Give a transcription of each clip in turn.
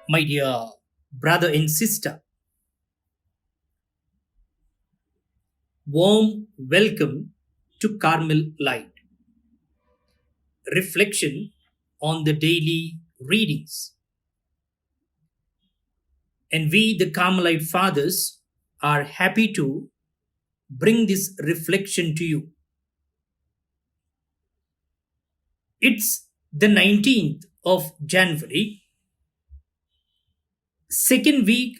My dear brother and sister, warm welcome to Carmel Light. Reflection on the daily readings. And we, the Carmelite fathers, are happy to bring this reflection to you. It's the 19th of January, second week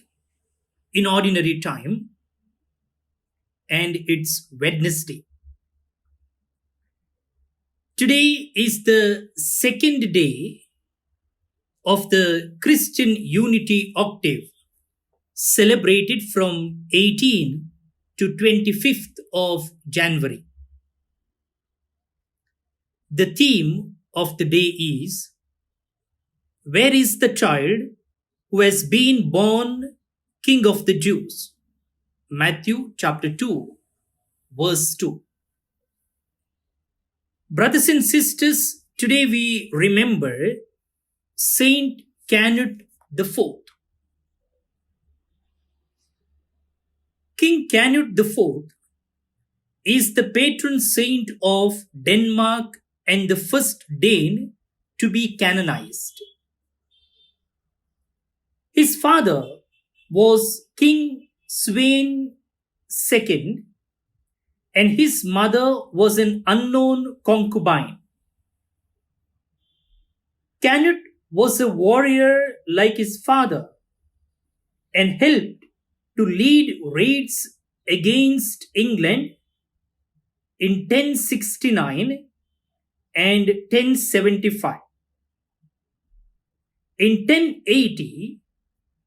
in ordinary time, and it's Wednesday. Today is the second day of the Christian Unity Octave, celebrated from 18 to 25th of January. The theme of the day is, where is the child who has been born King of the Jews? Matthew chapter 2, verse 2. Brothers and sisters, today we remember Saint Canute IV. King Canute IV is the patron saint of Denmark and the first Dane to be canonized. His father was King Svein II, and his mother was an unknown concubine. Canute was a warrior like his father and helped to lead raids against England in 1069 and 1075. In 1080,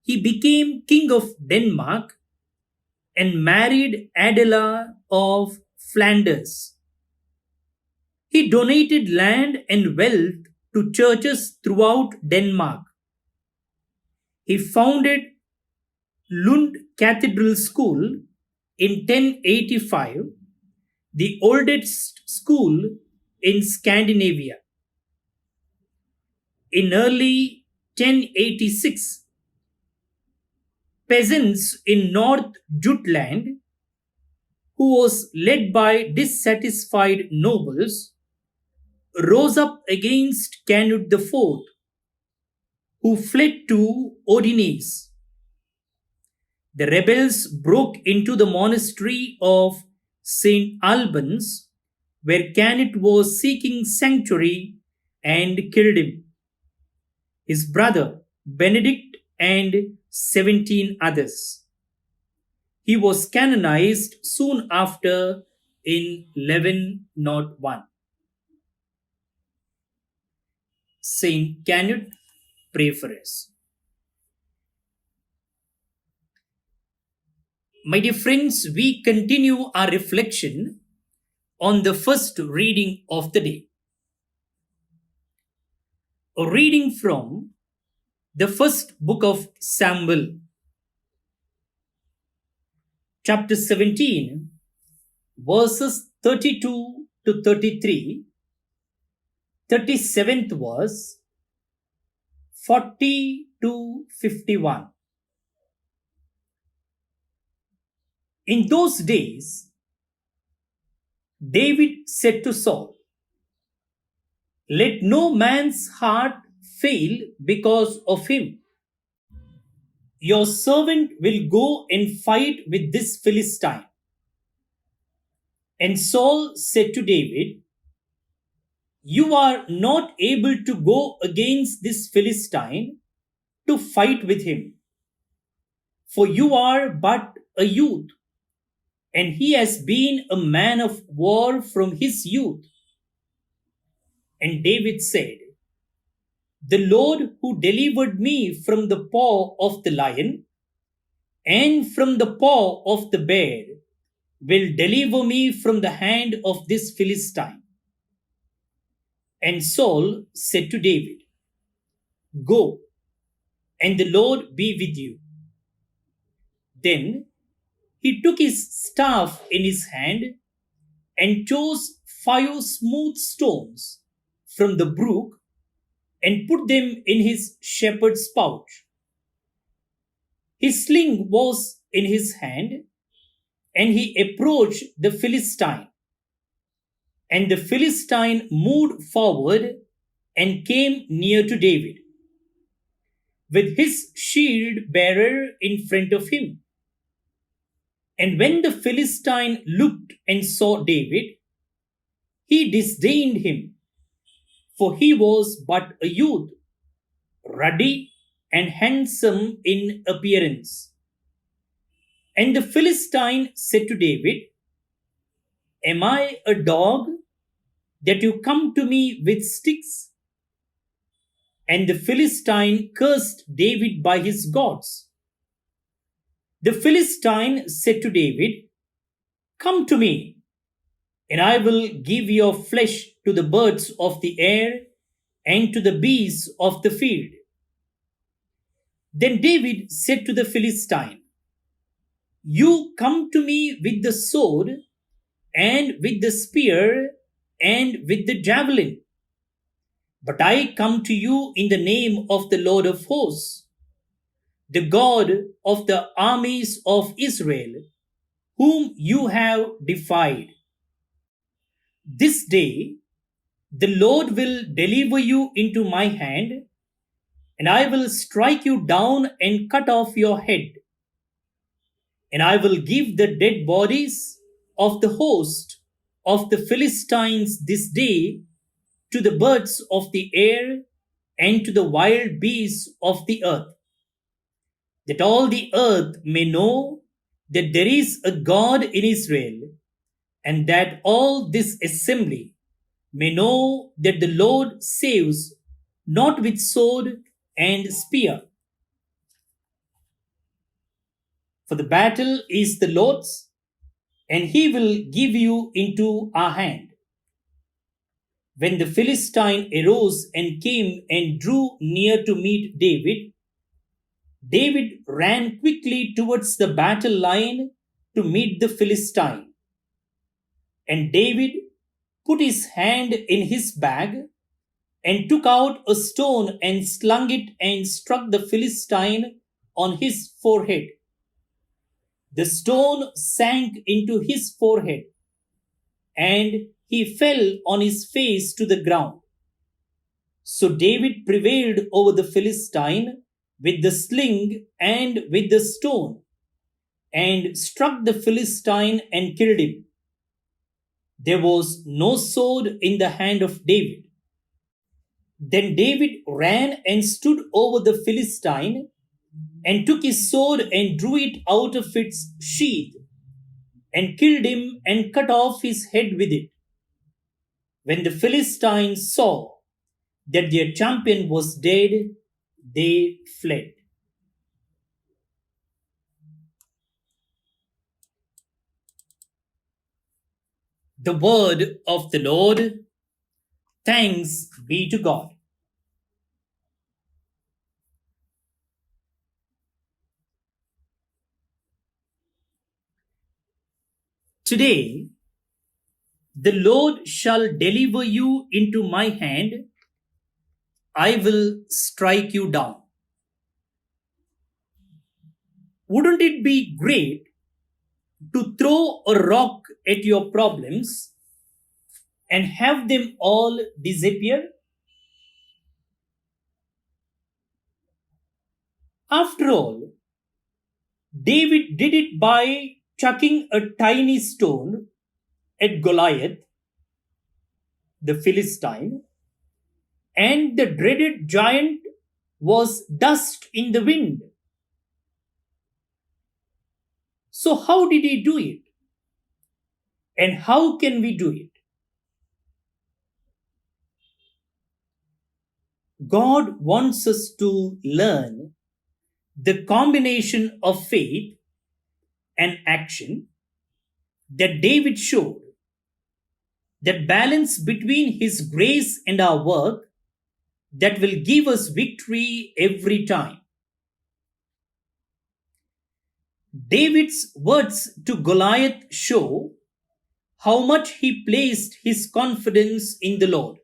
he became King of Denmark and married Adela of Flanders. He donated land and wealth to churches throughout Denmark. He founded Lund Cathedral School in 1085, the oldest school in Scandinavia. In early 1086, peasants in North Jutland, who was led by dissatisfied nobles, rose up against Canute IV, who fled to Odines. The rebels broke into the monastery of St. Albans, where Canute was seeking sanctuary, and killed him, his brother Benedict, and 17 others. He was canonized soon after in 1101. Saint Canute, pray for us. My dear friends, we continue our reflection on the first reading of the day. A reading from the first book of Samuel, chapter 17, verses 32 to 33, 37th verse, 40 to 51. In those days, David said to Saul, "Let no man's heart fail because of him. Your servant will go and fight with this Philistine." And Saul said to David, "You are not able to go against this Philistine to fight with him, for you are but a youth, and he has been a man of war from his youth." And David said, "The Lord who delivered me from the paw of the lion and from the paw of the bear will deliver me from the hand of this Philistine." And Saul said to David, "Go, and the Lord be with you." Then he took his staff in his hand and chose 5 smooth stones from the brook and put them in his shepherd's pouch. His sling was in his hand, and he approached the Philistine. And the Philistine moved forward and came near to David, with his shield bearer in front of him. And when the Philistine looked and saw David, he disdained him, for he was but a youth, ruddy and handsome in appearance. And the Philistine said to David, "Am I a dog that you come to me with sticks?" And the Philistine cursed David by his gods. The Philistine said to David, "Come to me, and I will give your flesh to the birds of the air and to the beasts of the field." Then David said to the Philistine, "You come to me with the sword and with the spear and with the javelin, but I come to you in the name of the Lord of hosts, the God of the armies of Israel, whom you have defied. This day the Lord will deliver you into my hand, and I will strike you down and cut off your head. And I will give the dead bodies of the host of the Philistines this day to the birds of the air and to the wild beasts of the earth, that all the earth may know that there is a God in Israel, and that all this assembly may know that the Lord saves not with sword and spear. For the battle is the Lord's, and he will give you into our hand." When the Philistine arose and came and drew near to meet David, David ran quickly towards the battle line to meet the Philistine. And David put his hand in his bag and took out a stone and slung it and struck the Philistine on his forehead. The stone sank into his forehead, and he fell on his face to the ground. So David prevailed over the Philistine with the sling and with the stone, and struck the Philistine and killed him. There was no sword in the hand of David. Then David ran and stood over the Philistine, and took his sword and drew it out of its sheath, and killed him and cut off his head with it. When the Philistines saw that their champion was dead, they fled. The word of the Lord. Thanks be to God. Today, the Lord shall deliver you into my hand. I will strike you down. Wouldn't it be great to throw a rock at your problems and have them all disappear? After all, David did it by chucking a tiny stone at Goliath, the Philistine, and the dreaded giant was dust in the wind. So, how did he do it? And how can we do it? God wants us to learn the combination of faith and action that David showed, that balance between his grace and our work that will give us victory every time. David's words to Goliath show how much he placed his confidence in the Lord.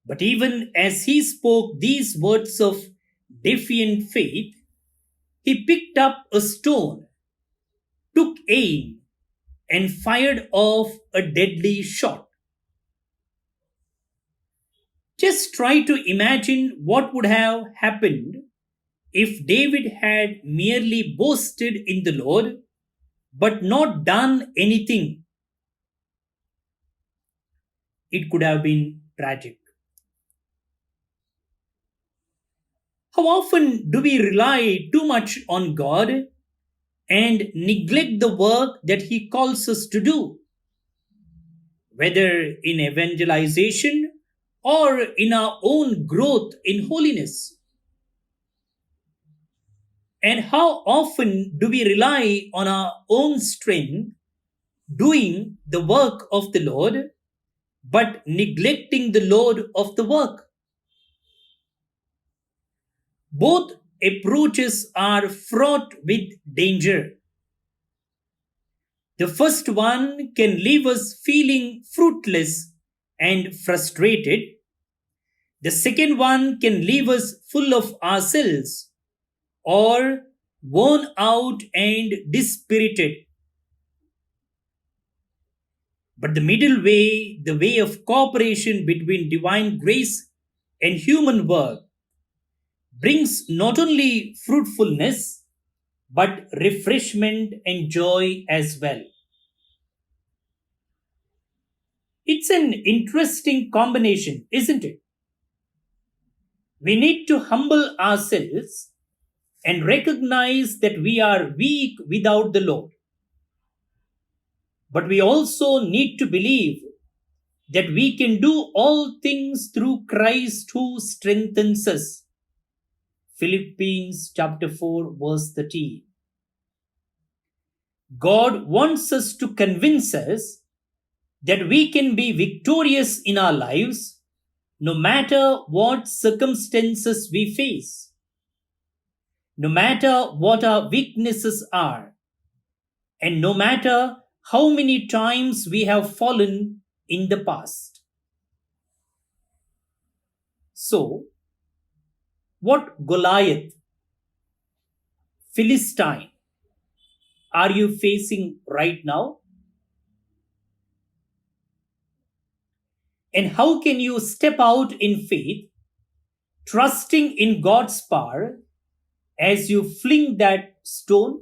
But even as he spoke these words of defiant faith, He picked up a stone, took aim, and fired off a deadly shot. Just try to imagine what would have happened if David had merely boasted in the Lord but not done anything. It could have been tragic. How often do we rely too much on God and neglect the work that He calls us to do, whether in evangelization or in our own growth in holiness? And how often do we rely on our own strength doing the work of the Lord but neglecting the Lord of the work? Both approaches are fraught with danger. The first one can leave us feeling fruitless and frustrated. The second one can leave us full of ourselves or worn out and dispirited. But the middle way, the way of cooperation between divine grace and human work, brings not only fruitfulness but refreshment and joy as well. It's an interesting combination, isn't it? We need to humble ourselves and recognize that we are weak without the Lord. But we also need to believe that we can do all things through Christ who strengthens us. Philippians chapter 4 verse 13. God wants us to convince us that we can be victorious in our lives no matter what circumstances we face, no matter what our weaknesses are, and no matter how many times we have fallen in the past. So, what Goliath, Philistine, are you facing right now? And how can you step out in faith, trusting in God's power as you fling that stone?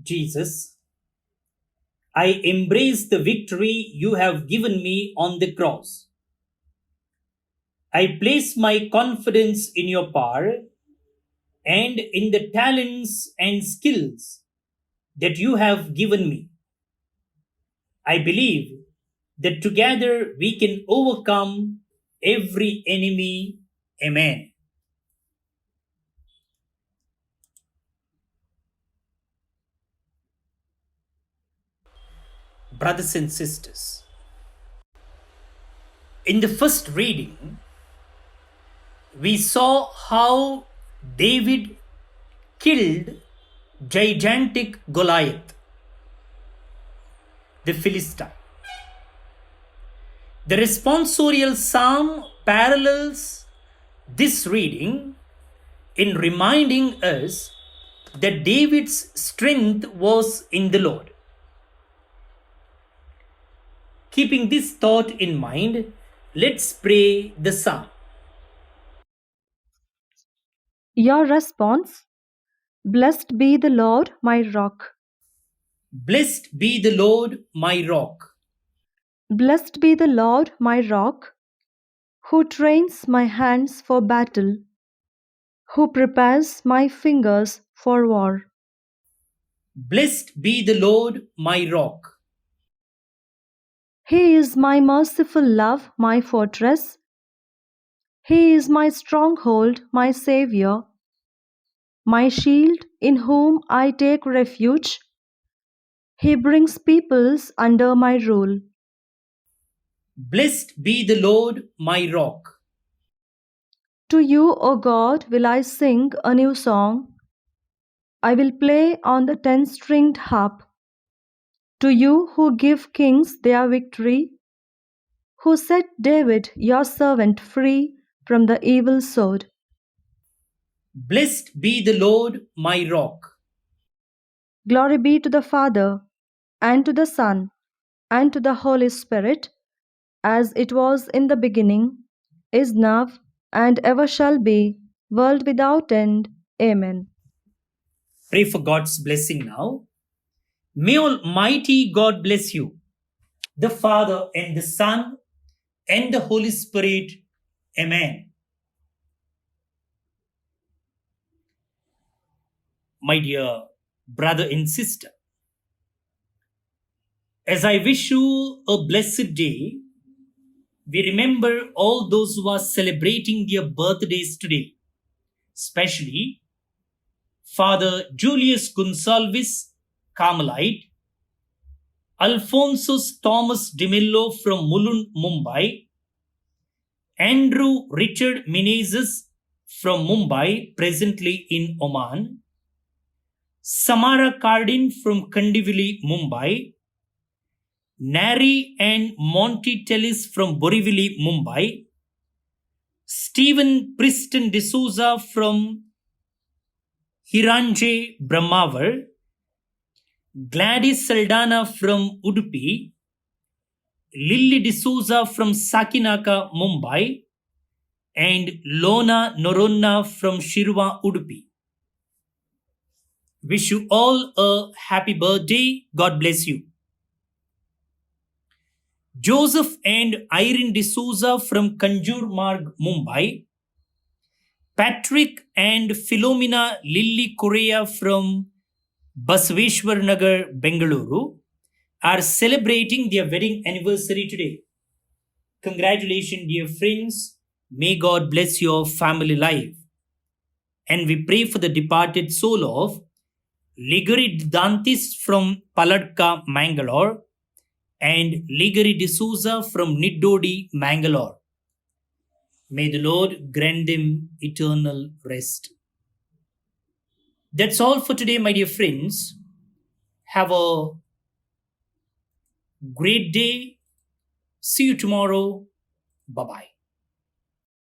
Jesus, I embrace the victory you have given me on the cross. I place my confidence in your power and in the talents and skills that you have given me. I believe that together we can overcome every enemy. Amen. Brothers and sisters, in the first reading, we saw how David killed gigantic Goliath, the Philistine. The responsorial psalm parallels this reading in reminding us that David's strength was in the Lord. Keeping this thought in mind, let's pray the psalm. Your response: Blessed be the Lord, my rock. Blessed be the Lord, my rock. Blessed be the Lord, my rock, who trains my hands for battle, who prepares my fingers for war. Blessed be the Lord, my rock. He is my merciful love, my fortress. He is my stronghold, my Saviour, my shield, in whom I take refuge. He brings peoples under my rule. Blessed be the Lord, my rock. To you, O God, will I sing a new song. I will play on the 10-stringed harp. To you who give kings their victory, who set David your servant free from the evil sword. Blessed be the Lord, my rock. Glory be to the Father, and to the Son, and to the Holy Spirit, as it was in the beginning, is now, and ever shall be, world without end. Amen. Pray for God's blessing now. May Almighty God bless you, the Father and the Son and the Holy Spirit. Amen. My dear brother and sister, as I wish you a blessed day, we remember all those who are celebrating their birthdays today, especially Father Julius Gonsalves, Carmelite, Alphonsus Thomas de Mello from Mulund, Mumbai, Andrew Richard Menezes from Mumbai, presently in Oman, Samara Cardin from Kandivali, Mumbai, Nari and Monty Tellis from Borivali, Mumbai, Stephen Preston D'Souza from Hiranje, Brahmavar, Gladys Saldana from Udupi, Lily D'Souza from Sakinaka, Mumbai, and Lona Noronna from Shirva, Udupi. Wish you all a happy birthday. God bless you. Joseph and Irene D'Souza from Kanjur Marg, Mumbai. Patrick and Philomena Lily Correa from Basveshwar Nagar, Bengaluru are celebrating their wedding anniversary today. Congratulations, dear friends. May God bless your family life. And we pray for the departed soul of Ligari Dantis from Paladka, Mangalore, and Ligari D'Souza from Niddodi, Mangalore. May the Lord grant them eternal rest. That's all for today, my dear friends. Have a great day. See you tomorrow. Bye bye.